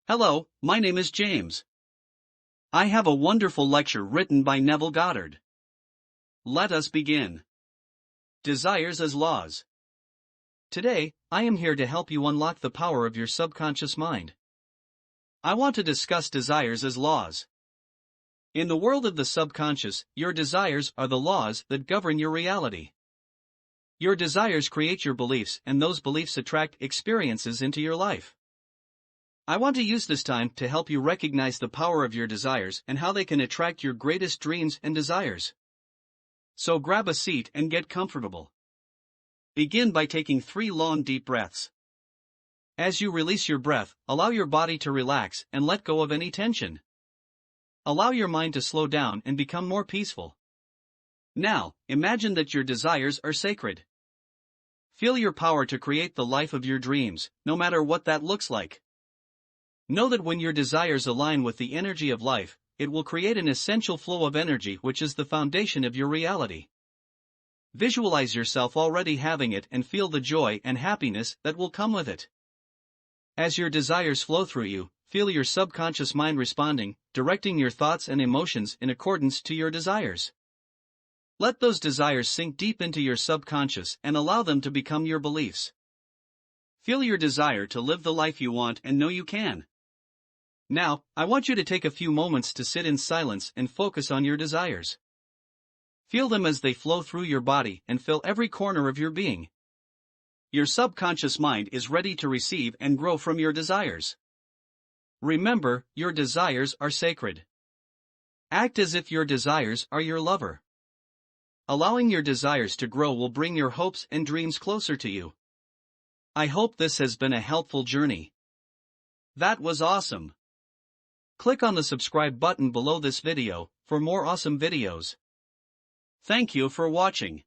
Hello, my name is James. I have a wonderful lecture written by Neville Goddard. Let us begin. Desires as laws. Today, I am here to help you unlock the power of your subconscious mind. I want to discuss desires as laws. In the world of the subconscious, your desires are the laws that govern your reality. Your desires create your beliefs, and those beliefs attract experiences into your life. I want to use this time to help you recognize the power of your desires and how they can attract your greatest dreams and desires. So grab a seat and get comfortable. Begin by taking 3 long deep breaths. As you release your breath, allow your body to relax and let go of any tension. Allow your mind to slow down and become more peaceful. Now, imagine that your desires are sacred. Feel your power to create the life of your dreams, no matter what that looks like. Know that when your desires align with the energy of life, it will create an essential flow of energy which is the foundation of your reality. Visualize yourself already having it and feel the joy and happiness that will come with it. As your desires flow through you, feel your subconscious mind responding, directing your thoughts and emotions in accordance to your desires. Let those desires sink deep into your subconscious and allow them to become your beliefs. Feel your desire to live the life you want and know you can. Now, I want you to take a few moments to sit in silence and focus on your desires. Feel them as they flow through your body and fill every corner of your being. Your subconscious mind is ready to receive and grow from your desires. Remember, your desires are sacred. Act as if your desires are your lover. Allowing your desires to grow will bring your hopes and dreams closer to you. I hope this has been a helpful journey. That was awesome. Click on the subscribe button below this video for more awesome videos. Thank you for watching.